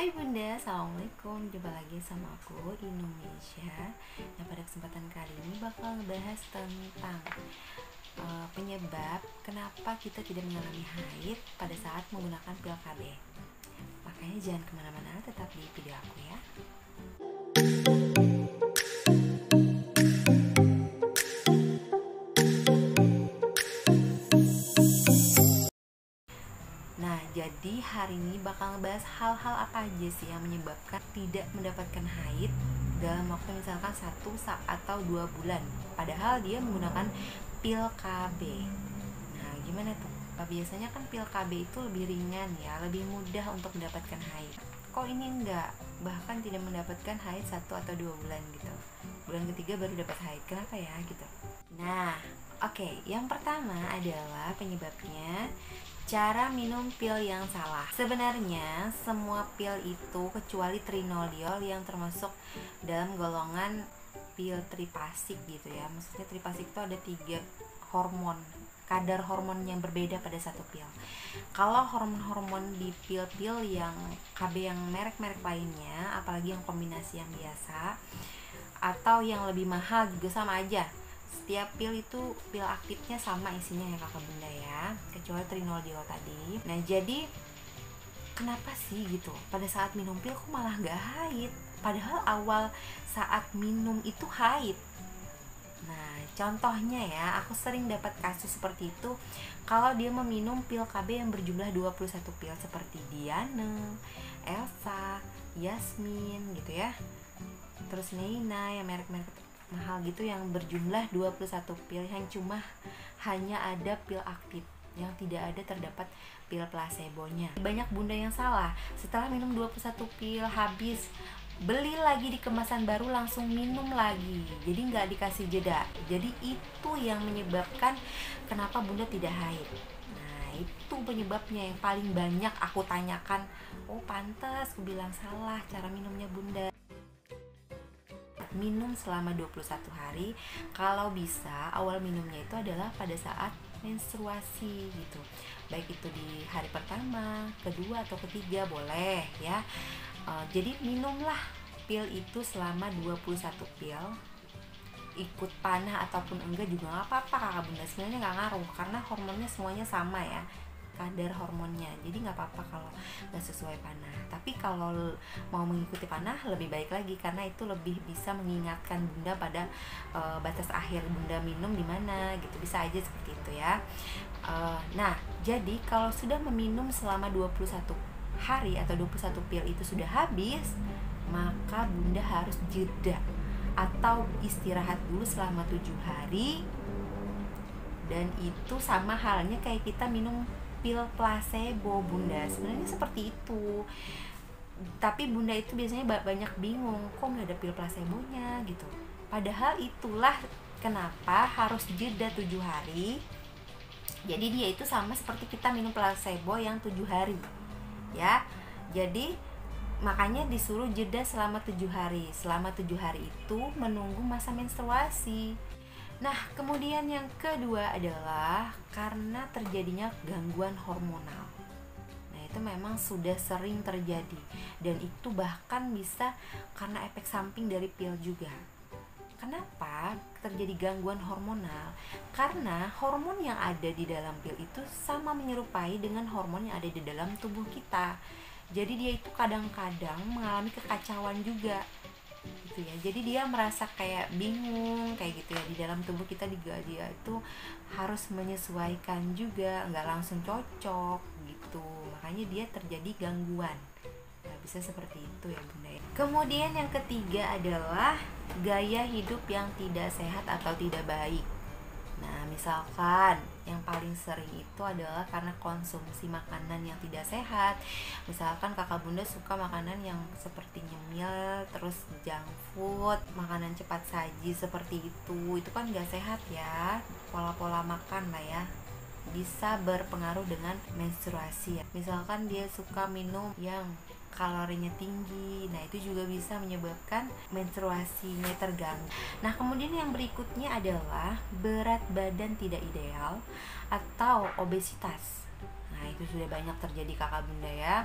Hai Bunda, Assalamualaikum. Jumpa lagi sama aku Indonesia. Nah, pada kesempatan kali ini bakal ngebahas tentang penyebab kenapa kita tidak mengalami haid pada saat menggunakan pil KB. Makanya jangan kemana-mana, tetap di video aku ya. Nah, jadi hari ini bakal ngebahas hal-hal apa aja sih yang menyebabkan tidak mendapatkan haid dalam waktu misalkan 1 atau 2 bulan, padahal dia menggunakan pil KB. Nah, gimana tuh? Biasanya kan pil KB itu lebih ringan ya, lebih mudah untuk mendapatkan haid. Kok ini enggak? Bahkan tidak mendapatkan haid 1 atau 2 bulan gitu. Bulan ketiga baru dapat haid. Kenapa ya gitu? Nah, oke, yang pertama adalah penyebabnya cara minum pil yang salah. Sebenarnya semua pil itu kecuali trinolol yang termasuk dalam golongan pil tripasik gitu ya. Maksudnya tripasik itu ada 3 hormon, kadar hormon yang berbeda pada satu pil. Kalau hormon-hormon di pil-pil yang KB yang merek-merek lainnya, apalagi yang kombinasi yang biasa atau yang lebih mahal juga sama aja. Setiap pil itu pil aktifnya sama isinya ya kakak bunda ya, kecuali trinolol tadi. Nah, jadi kenapa sih gitu pada saat minum pil kok malah gak haid, padahal awal saat minum itu haid. Nah, contohnya ya, aku sering dapat kasus seperti itu kalau dia meminum pil KB yang berjumlah 21 pil seperti Diane, Elsa, Yasmin gitu ya. Terus Neina yang merek-merek mahal gitu yang berjumlah 21 pil yang cuma hanya ada pil aktif, yang tidak ada terdapat pil placebonya. Banyak bunda yang salah, setelah minum 21 pil habis, beli lagi di kemasan baru langsung minum lagi, jadi nggak dikasih jeda. Jadi itu yang menyebabkan kenapa bunda tidak haid. Nah, itu penyebabnya yang paling banyak aku tanyakan. Oh pantas, aku bilang salah cara minumnya bunda. Minum selama 21 hari. Kalau bisa awal minumnya itu adalah pada saat menstruasi gitu, baik itu di hari pertama, kedua atau ketiga boleh ya. Jadi minumlah pil itu selama 21 pil, ikut panah ataupun enggak juga nggak apa-apa kakak bunda, sebenarnya nggak ngaruh karena hormonnya semuanya sama ya, kadar hormonnya, jadi nggak apa-apa kalau nggak sesuai panah. Tapi kalau mau mengikuti panah lebih baik lagi karena itu lebih bisa mengingatkan bunda pada batas akhir bunda minum di mana gitu, bisa aja seperti itu ya. Nah, jadi kalau sudah meminum selama 21 hari atau 21 pil itu sudah habis, maka bunda harus jeda atau istirahat dulu selama 7 hari. Dan itu sama halnya kayak kita minum pil placebo bunda, sebenarnya seperti itu. Tapi bunda itu biasanya banyak bingung, kok nggak ada pil placebonya gitu, padahal itulah kenapa harus jeda 7 hari. Jadi dia itu sama seperti kita minum placebo yang 7 hari ya. Jadi makanya disuruh jeda selama 7 hari. Selama 7 hari itu menunggu masa menstruasi. Nah, kemudian yang kedua adalah karena terjadinya gangguan hormonal. Nah, itu memang sudah sering terjadi dan itu bahkan bisa karena efek samping dari pil juga. Kenapa terjadi gangguan hormonal? Karena hormon yang ada di dalam pil itu sama menyerupai dengan hormon yang ada di dalam tubuh kita. Jadi dia itu kadang-kadang mengalami kekacauan juga gitu ya. Jadi dia merasa kayak bingung kayak gitu ya, di dalam tubuh kita juga dia itu harus menyesuaikan juga, nggak langsung cocok gitu, makanya dia terjadi gangguan. Nah, bisa seperti itu ya bunda ya. Kemudian yang ketiga adalah gaya hidup yang tidak sehat atau tidak baik. Nah, misalkan yang paling sering itu adalah karena konsumsi makanan yang tidak sehat. Misalkan kakak bunda suka makanan yang seperti nyemil, terus junk food, makanan cepat saji seperti itu kan gak sehat ya. Pola-pola makan lah ya, bisa berpengaruh dengan menstruasi ya. Misalkan dia suka minum yang kalorinya tinggi, nah itu juga bisa menyebabkan menstruasinya terganggu. Nah, kemudian yang berikutnya adalah berat badan tidak ideal atau obesitas. Nah, itu sudah banyak terjadi kakak bunda ya.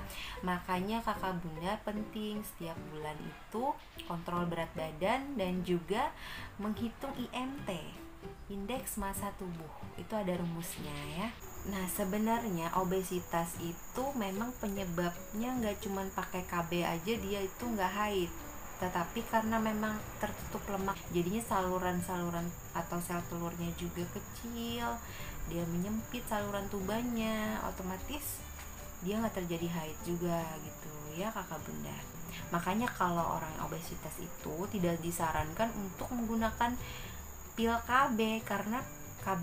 Makanya kakak bunda penting setiap bulan itu kontrol berat badan dan juga menghitung IMT, indeks massa tubuh. Itu ada rumusnya ya. Nah sebenarnya obesitas itu memang penyebabnya nggak cuman pakai KB aja dia itu nggak haid, tetapi karena memang tertutup lemak, jadinya saluran-saluran atau sel telurnya juga kecil, dia menyempit saluran tubannya, otomatis dia nggak terjadi haid juga gitu ya kakak bunda. Makanya kalau orang obesitas itu tidak disarankan untuk menggunakan pil KB, karena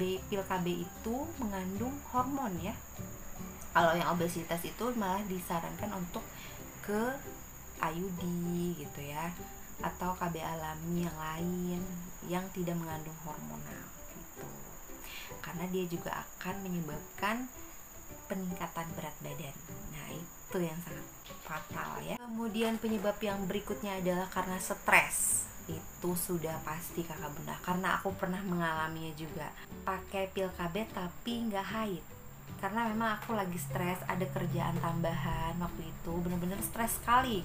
pil KB itu mengandung hormon ya. Kalau yang obesitas itu malah disarankan untuk ke IUD gitu ya, atau KB alami yang lain yang tidak mengandung hormonal gitu, karena dia juga akan menyebabkan peningkatan berat badan. Nah itu yang sangat fatal ya. Kemudian penyebab yang berikutnya adalah karena stres. Itu sudah pasti kakak bunda, karena aku pernah mengalaminya juga, pakai pil KB tapi nggak haid karena memang aku lagi stres, ada kerjaan tambahan waktu itu, bener-bener stres sekali.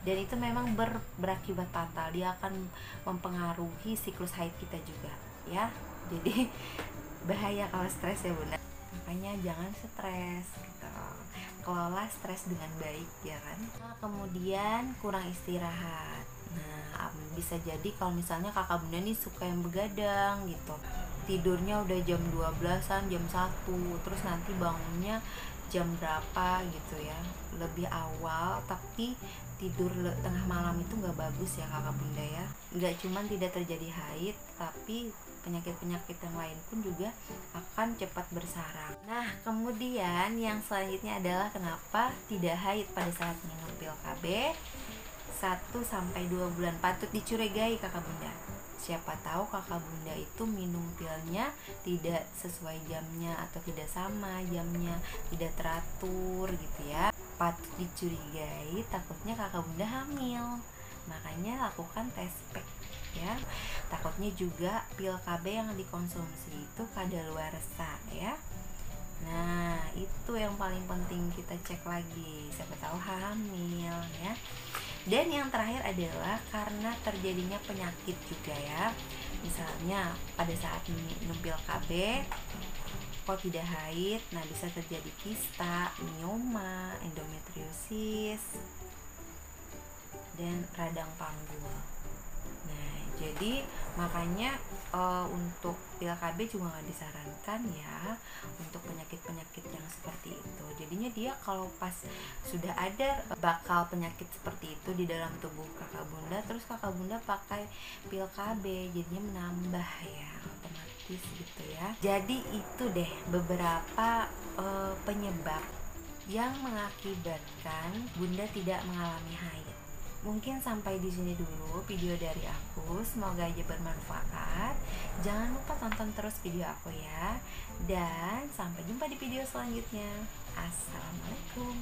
Dan itu memang berakibat fatal, dia akan mempengaruhi siklus haid kita juga ya. Jadi bahaya kalau stres ya bunda, makanya jangan stres gitu. Kelola stres dengan baik ya kan. Nah, kemudian kurang istirahat. Nah bisa jadi kalau misalnya kakak bunda nih suka yang begadang gitu, tidurnya udah jam 12-an, jam 1, terus nanti bangunnya jam berapa gitu ya, lebih awal, tapi tidur tengah malam itu nggak bagus ya kakak bunda ya. Nggak cuman tidak terjadi haid, tapi penyakit-penyakit yang lain pun juga akan cepat bersarang. Nah kemudian yang selanjutnya adalah kenapa tidak haid pada saat minum pil KB. 1-2 bulan patut dicurigai kakak bunda. Siapa tahu kakak bunda itu minum pilnya tidak sesuai jamnya atau tidak sama jamnya, tidak teratur gitu ya. Patut dicurigai, takutnya kakak bunda hamil. Makanya lakukan tes pack ya. Takutnya juga pil KB yang dikonsumsi itu kadaluarsa ya. Nah itu yang paling penting kita cek lagi, siapa tahu hamil ya. Dan yang terakhir adalah karena terjadinya penyakit juga ya. Misalnya pada saat minum pil KB kok tidak haid, nah bisa terjadi kista, mioma, endometriosis, dan radang panggul. Nah jadi makanya untuk pil KB juga nggak disarankan ya untuk penyakit-penyakit yang seperti itu. Jadinya dia kalau pas sudah ada bakal penyakit seperti itu di dalam tubuh kakak bunda, terus kakak bunda pakai pil KB, jadinya menambah ya otomatis gitu ya. Jadi itu deh beberapa penyebab yang mengakibatkan bunda tidak mengalami haid. Mungkin sampai di sini dulu video dari aku, semoga aja bermanfaat. Jangan lupa tonton terus video aku ya. Dan sampai jumpa di video selanjutnya. Assalamualaikum.